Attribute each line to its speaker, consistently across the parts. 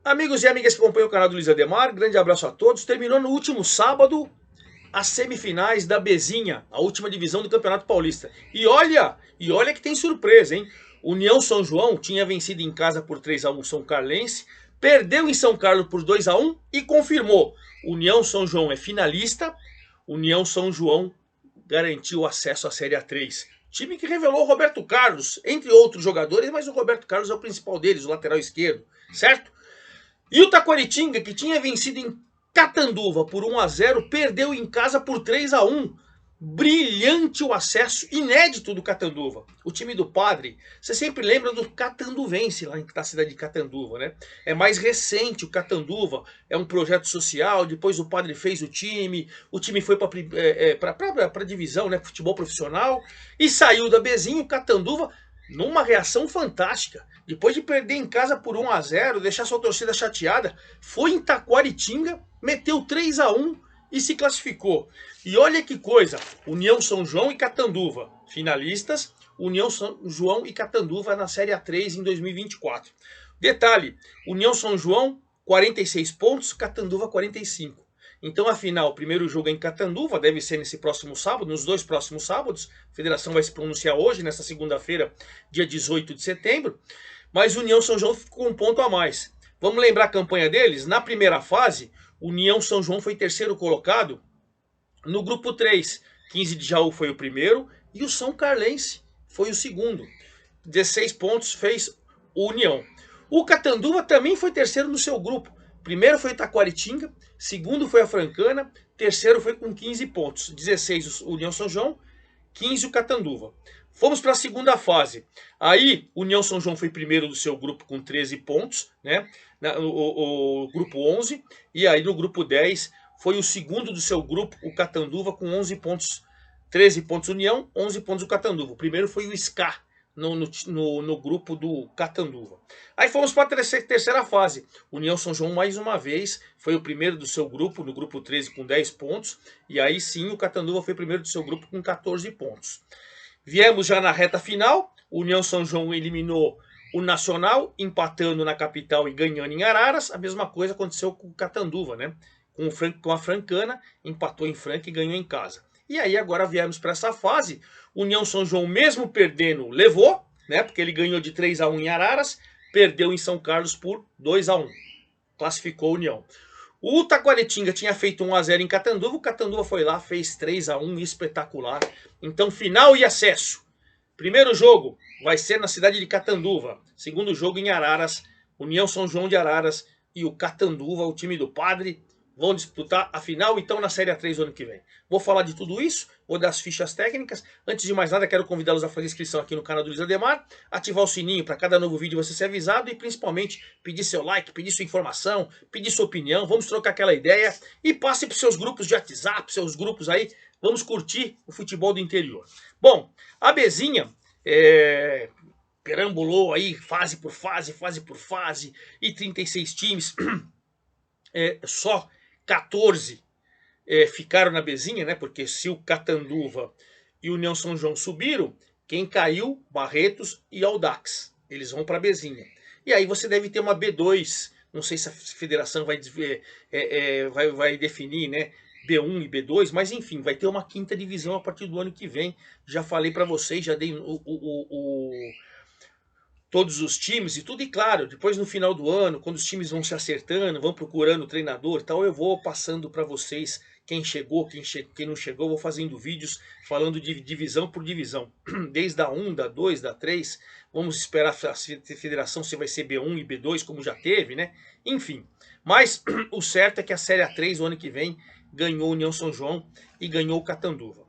Speaker 1: Amigos e amigas que acompanham o canal do Luiz Ademar, grande abraço a todos. Terminou no último sábado as semifinais da Bezinha, a última divisão do Campeonato Paulista. E olha que tem surpresa, hein? União São João tinha vencido em casa por 3-1 o São Carlense, perdeu em São Carlos por 2-1 e confirmou. União São João é finalista, União São João garantiu acesso à Série A3. Time que revelou o Roberto Carlos, entre outros jogadores, mas o Roberto Carlos é o principal deles, o lateral esquerdo, certo? E o Taquaritinga, que tinha vencido em Catanduva por 1-0, perdeu em casa por 3-1. Brilhante o acesso inédito do Catanduva. O time do Padre, você sempre lembra do Catanduvense, lá na cidade de Catanduva, né? É mais recente o Catanduva, é um projeto social, depois o Padre fez o time foi para a divisão, né? Futebol profissional, e saiu da Bezinha, o Catanduva, numa reação fantástica. Depois de perder em casa por 1-0, deixar sua torcida chateada, foi em Taquaritinga, meteu 3-1 e se classificou. E olha que coisa, União São João e Catanduva, finalistas, União São João e Catanduva na Série A3 em 2024. Detalhe, União São João, 46 pontos, Catanduva 45. Então, afinal, o primeiro jogo é em Catanduva, deve ser nesse próximo sábado, nos dois próximos sábados. A federação vai se pronunciar hoje, nessa segunda-feira, dia 18 de setembro. Mas União São João ficou um ponto a mais. Vamos lembrar a campanha deles? Na primeira fase, União São João foi terceiro colocado no grupo 3. 15 de Jaú foi o primeiro e o São Carlense foi o segundo. 16 pontos fez o União. O Catanduva também foi terceiro no seu grupo. Primeiro foi o Taquaritinga, segundo foi a Francana, terceiro foi com 15 pontos. 16 o União São João, 15 o Catanduva. Fomos para a segunda fase. Aí, União São João foi primeiro do seu grupo com 13 pontos, né? O grupo 11. E aí, no grupo 10, foi o segundo do seu grupo, o Catanduva, com 11 pontos. 13 pontos União, 11 pontos o Catanduva. O primeiro foi o SCA, no grupo do Catanduva. Aí fomos para a terceira fase. União São João, mais uma vez, foi o primeiro do seu grupo, no grupo 13, com 10 pontos. E aí sim, o Catanduva foi o primeiro do seu grupo com 14 pontos. Viemos já na reta final, o União São João eliminou o Nacional, empatando na capital e ganhando em Araras. A mesma coisa aconteceu com o Catanduva, né? Com a Francana, empatou em Franca e ganhou em casa. E aí agora viemos para essa fase, União São João mesmo perdendo, levou, né? Porque ele ganhou de 3-1 em Araras, perdeu em São Carlos por 2-1. Classificou a União. O Taquaritinga tinha feito 1-0 em Catanduva, o Catanduva foi lá, fez 3-1, espetacular. Então, final e acesso. Primeiro jogo vai ser na cidade de Catanduva. Segundo jogo em Araras, União São João de Araras e o Catanduva, o time do Padre, vão disputar a final, então, na Série A3 do ano que vem. Vou falar de tudo isso, vou dar as fichas técnicas. Antes de mais nada, quero convidá-los a fazer inscrição aqui no canal do Luiz Ademar, ativar o sininho para cada novo vídeo você ser avisado e, principalmente, pedir seu like, pedir sua informação, pedir sua opinião, vamos trocar aquela ideia e passe para os seus grupos de WhatsApp, seus grupos aí, vamos curtir o futebol do interior. Bom, a Bezinha perambulou aí fase por fase, e 36 times, só 14 ficaram na Bezinha, né? Porque se o Catanduva e o União São João subiram, quem caiu? Barretos e Audax. Eles vão para a Bezinha. E aí você deve ter uma B2, não sei se a federação vai definir, né? B1 e B2, mas enfim, vai ter uma quinta divisão a partir do ano que vem. Já falei para vocês, já dei todos os times e tudo, e claro, depois no final do ano, quando os times vão se acertando, vão procurando o treinador e tal, eu vou passando para vocês quem chegou, quem não chegou, vou fazendo vídeos falando de divisão por divisão, desde a 1, da 2, da 3, vamos esperar a federação se vai ser B1 e B2, como já teve, né? Enfim, mas o certo é que a Série A3, o ano que vem, ganhou União São João e ganhou o Catanduva.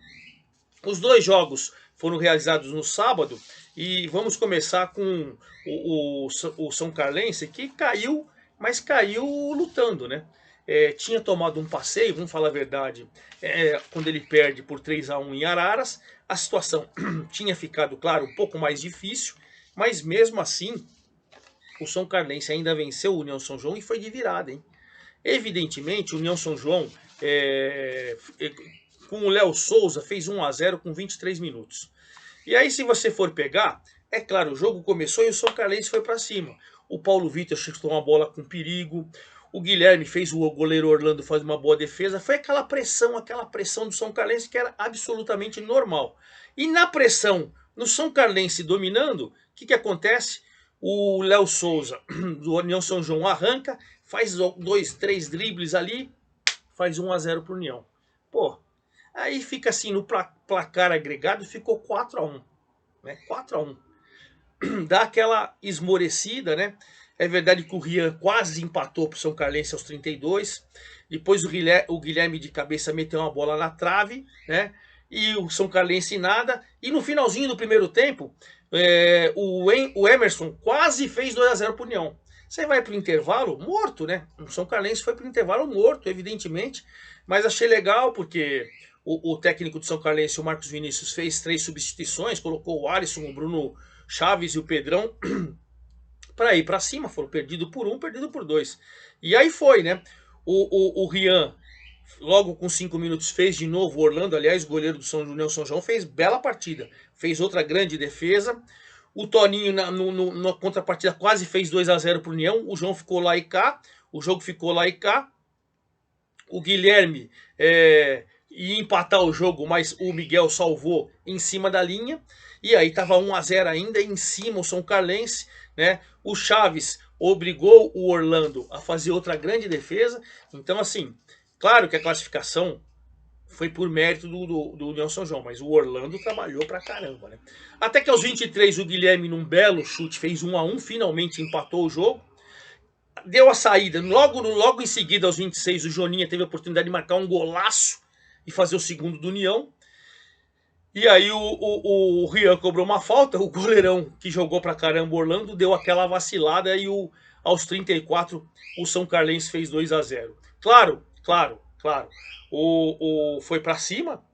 Speaker 1: Os dois jogos foram realizados no sábado e vamos começar com o São Carlense, que caiu, mas caiu lutando, né? Tinha tomado um passeio, vamos falar a verdade, quando ele perde por 3-1 em Araras. A situação tinha ficado, claro, um pouco mais difícil, mas mesmo assim o São Carlense ainda venceu o União São João e foi de virada, hein? Evidentemente, o União São João, com o Léo Souza, fez 1-0 com 23 minutos. E aí, se você for pegar, é claro, o jogo começou e o São Carlense foi para cima. o Paulo Vitor chutou uma bola com perigo, o Guilherme fez o goleiro Orlando fazer uma boa defesa. Foi aquela pressão do São Carlense que era absolutamente normal. E na pressão, no São Carlense dominando, o que acontece? O Léo Souza, do União São João, arranca, faz 2, 3 dribles ali, faz 1 a 0 pro União. Pô, aí fica assim, no placar agregado, ficou 4 a 1, né? 4 a 1. Dá aquela esmorecida, né? É verdade que o Rian quase empatou pro São Carlense aos 32. Depois o Guilherme de cabeça meteu uma bola na trave, né? E o São Carlense nada. E no finalzinho do primeiro tempo, o Emerson quase fez 2 a 0 pro União. Você vai pro intervalo morto, né? O São Carlense foi pro intervalo morto, evidentemente. Mas achei legal porque o técnico do São Carlense, o Marcos Vinícius, fez 3 substituições. Colocou o Alisson, o Bruno Chaves e o Pedrão para ir para cima. Foram perdido por 1, perdido por 2. E aí foi, né? O Rian, logo com 5 minutos, fez de novo. O Orlando, aliás, goleiro do União São João, fez bela partida. Fez outra grande defesa. O Toninho, na contrapartida, quase fez 2 a 0 para o União. O João ficou lá e cá. O jogo ficou lá e cá. O Guilherme ia empatar o jogo, mas o Miguel salvou em cima da linha. E aí estava 1 a 0 ainda, em cima o São Carlense, né? O Chaves obrigou o Orlando a fazer outra grande defesa. Então, assim, claro que a classificação foi por mérito do União São João, mas o Orlando trabalhou pra caramba, né? Até que aos 23 o Guilherme, num belo chute, fez 1 a 1, finalmente empatou o jogo. Deu a saída, logo em seguida, aos 26, o Joninha teve a oportunidade de marcar um golaço e fazer o segundo do União. E aí o Rian cobrou uma falta, o goleirão que jogou pra caramba o Orlando deu aquela vacilada e aos 34 o São Carlense fez 2 a 0. Claro, foi pra cima,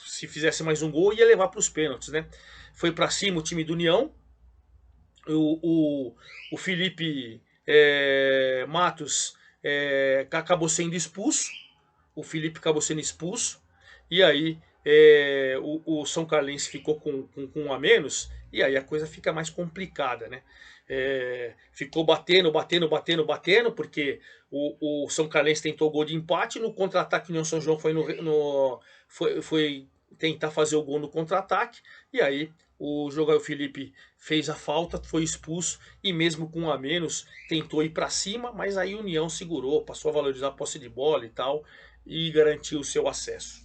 Speaker 1: se fizesse mais um gol ia levar pros pênaltis, né? Foi pra cima o time do União, o Felipe Matos acabou sendo expulso, o Felipe acabou sendo expulso, e aí o São Carlense ficou com 1 a menos, e aí a coisa fica mais complicada, né? Ficou batendo, porque o São Carlense tentou o gol de empate, no contra-ataque o União São João foi tentar fazer o gol no contra-ataque, e aí o jogador Felipe fez a falta, foi expulso, e mesmo com 1 a menos tentou ir para cima, mas aí o União segurou, passou a valorizar a posse de bola e tal, e garantiu o seu acesso.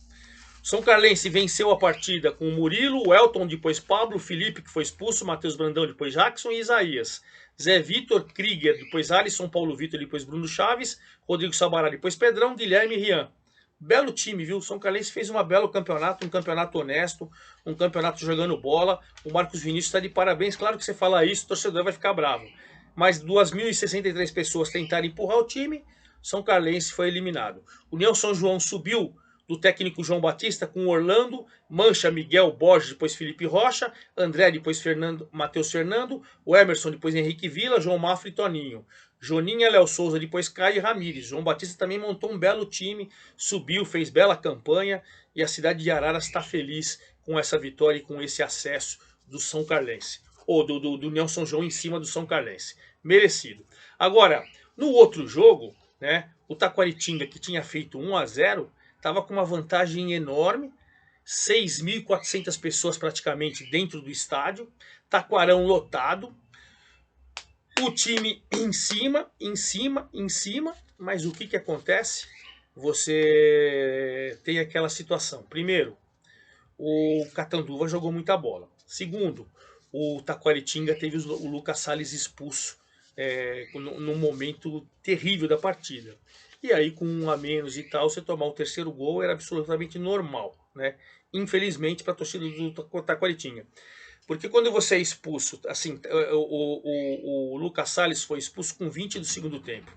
Speaker 1: São Carlense venceu a partida com o Murilo, o Elton, depois Pablo, Felipe, que foi expulso, Matheus Brandão, depois Jackson e Isaías. Zé Vitor, Krieger, depois Alisson, Paulo Vitor, depois Bruno Chaves, Rodrigo Sabará, depois Pedrão, Guilherme e Rian. Belo time, viu? São Carlense fez um belo campeonato, um campeonato honesto, um campeonato jogando bola. O Marcos Vinícius está de parabéns. Claro que você fala isso, o torcedor vai ficar bravo. Mas 2.063 pessoas tentaram empurrar o time, São Carlense foi eliminado. União São João subiu do técnico João Batista com Orlando, Mancha, Miguel, Borges, depois Felipe Rocha, André, depois Matheus Fernando, o Emerson, depois Henrique Vila, João Mafra e Toninho. Joninha, Léo Souza, depois Caio Ramires. João Batista também montou um belo time, subiu, fez bela campanha e a cidade de Araras está feliz com essa vitória e com esse acesso do São Carlense. Ou do União São João em cima do São Carlense. Merecido. Agora, no outro jogo, né, o Taquaritinga, que tinha feito 1 a 0, estava com uma vantagem enorme, 6.400 pessoas praticamente dentro do estádio, Taquarão lotado, o time em cima, mas o que acontece? Você tem aquela situação. Primeiro, o Catanduva jogou muita bola. Segundo, o Taquaritinga teve o Lucas Salles expulso num momento terrível da partida. E aí, com 1 a menos e tal, você tomar o terceiro gol era absolutamente normal, né? Infelizmente, para a torcida do Taquaritinga. Porque quando você é expulso, assim, o Lucas Salles foi expulso com 20 do segundo tempo,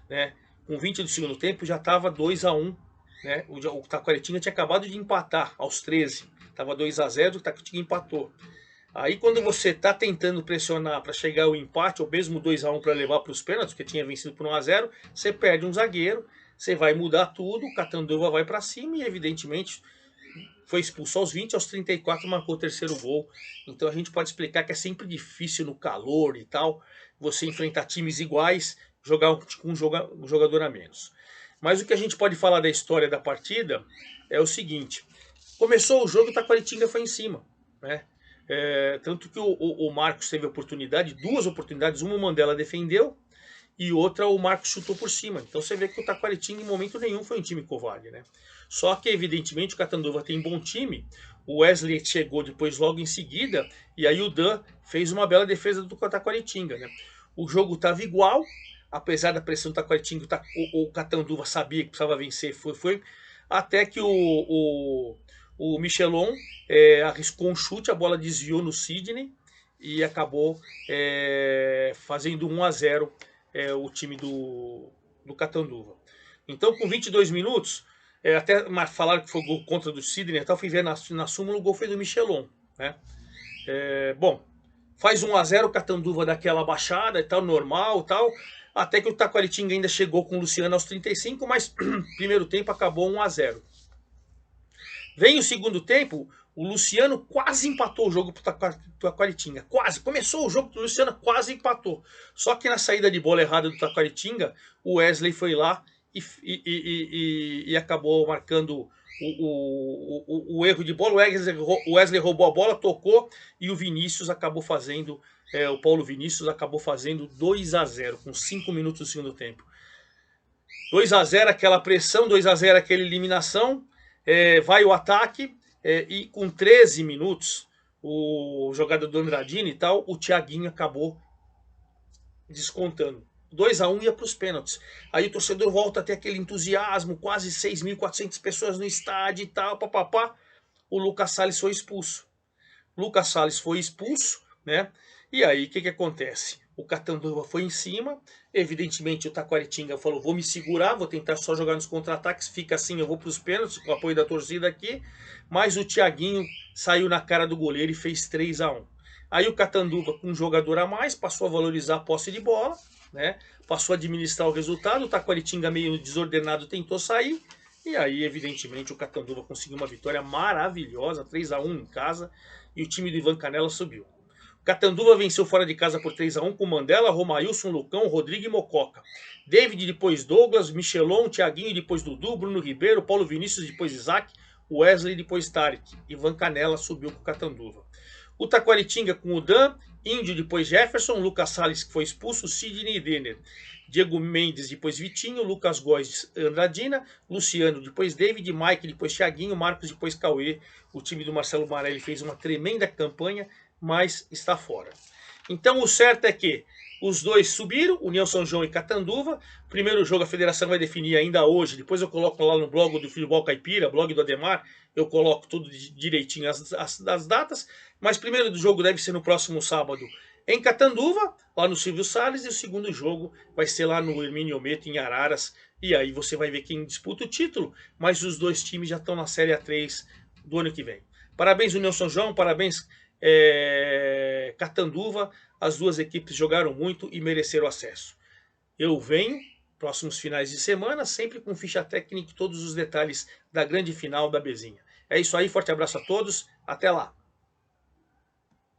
Speaker 1: né? Com 20 do segundo tempo já estava 2 a 1, né? O Taquaritinga tinha acabado de empatar aos 13, estava 2 a 0, o Taquaritinga empatou. Aí quando você está tentando pressionar para chegar ao empate, ou mesmo 2 a 1 para levar para os pênaltis, porque tinha vencido por 1 a 0, você perde um zagueiro, você vai mudar tudo, o Catanduva vai para cima e evidentemente foi expulso aos 20, aos 34 marcou o terceiro gol. Então a gente pode explicar que é sempre difícil no calor e tal, você enfrentar times iguais, jogar com um jogador a menos. Mas o que a gente pode falar da história da partida é o seguinte: começou o jogo e o Taquaritinga foi em cima, né? Tanto que o Marcos teve oportunidade, duas oportunidades, uma o Mandela defendeu e outra o Marcos chutou por cima. Então você vê que o Taquaritinga em momento nenhum foi um time covarde, né? Só que evidentemente o Catanduva tem bom time, o Wesley chegou depois logo em seguida e aí o Dan fez uma bela defesa do Taquaritinga, né? O jogo estava igual, apesar da pressão do Taquaritinga, o Catanduva sabia que precisava vencer, foi até que o Michelon arriscou um chute, a bola desviou no Sidney e acabou fazendo 1-0 o time do Catanduva. Então, com 22 minutos, até falaram que foi gol contra do Sidney, até eu fui ver na súmula, o gol foi do Michelon, né? Bom, faz 1-0, o Catanduva daquela baixada e tal, normal e tal, até que o Taquaritinga ainda chegou com o Luciano aos 35, mas primeiro tempo acabou 1-0. Vem o segundo tempo, o Luciano quase empatou o jogo pro Taquaritinga. Quase. Começou o jogo, o Luciano quase empatou. Só que na saída de bola errada do Taquaritinga, o Wesley foi lá e acabou marcando o erro de bola. O Wesley roubou a bola, tocou e o Vinícius acabou fazendo, o Paulo Vinícius acabou fazendo 2-0 com 5 minutos do segundo tempo. 2-0 aquela pressão, 2-0 aquela eliminação. Vai o ataque e com 13 minutos o jogador do Andradini e tal, o Thiaguinho acabou descontando. 2-1 ia para os pênaltis. Aí o torcedor volta a ter aquele entusiasmo, quase 6.400 pessoas no estádio e tal, papapá. O Lucas Salles foi expulso. Lucas Salles foi expulso, né? E aí o que acontece? O Catanduva foi em cima, evidentemente o Taquaritinga falou, vou me segurar, vou tentar só jogar nos contra-ataques, fica assim, eu vou para os pênaltis, com o apoio da torcida aqui, mas o Thiaguinho saiu na cara do goleiro e fez 3-1. Aí o Catanduva, com um jogador a mais, passou a valorizar a posse de bola, né? Passou a administrar o resultado, o Taquaritinga meio desordenado tentou sair, e aí evidentemente o Catanduva conseguiu uma vitória maravilhosa, 3-1 em casa, e o time do Ivan Canella subiu. Catanduva venceu fora de casa por 3-1 com Mandela, Romailson, Lucão, Rodrigo e Mococa. David, depois Douglas, Michelon, Thiaguinho, depois Dudu, Bruno Ribeiro, Paulo Vinícius, depois Isaac, Wesley, depois Tarek. Ivan Canella subiu com o Catanduva. O Taquaritinga com o Dan, Índio, depois Jefferson, Lucas Salles, que foi expulso, Sidney e Denner. Diego Mendes, depois Vitinho, Lucas Góes, Andradina, Luciano, depois David, Mike, depois Thiaguinho, Marcos, depois Cauê. O time do Marcelo Marelli fez uma tremenda campanha, mas está fora. Então o certo é que os dois subiram, União São João e Catanduva. Primeiro jogo a federação vai definir ainda hoje, depois eu coloco lá no blog do Futebol Caipira, blog do Ademar, eu coloco tudo direitinho as datas, mas primeiro do jogo deve ser no próximo sábado em Catanduva, lá no Silvio Salles, e o segundo jogo vai ser lá no Hermínio Ometo, em Araras, e aí você vai ver quem disputa o título, mas os dois times já estão na Série A3 do ano que vem. Parabéns União São João, parabéns Catanduva, as duas equipes jogaram muito e mereceram acesso. Eu venho, próximos finais de semana, sempre com ficha técnica e todos os detalhes da grande final da Bezinha. É isso aí, forte abraço a todos, até lá!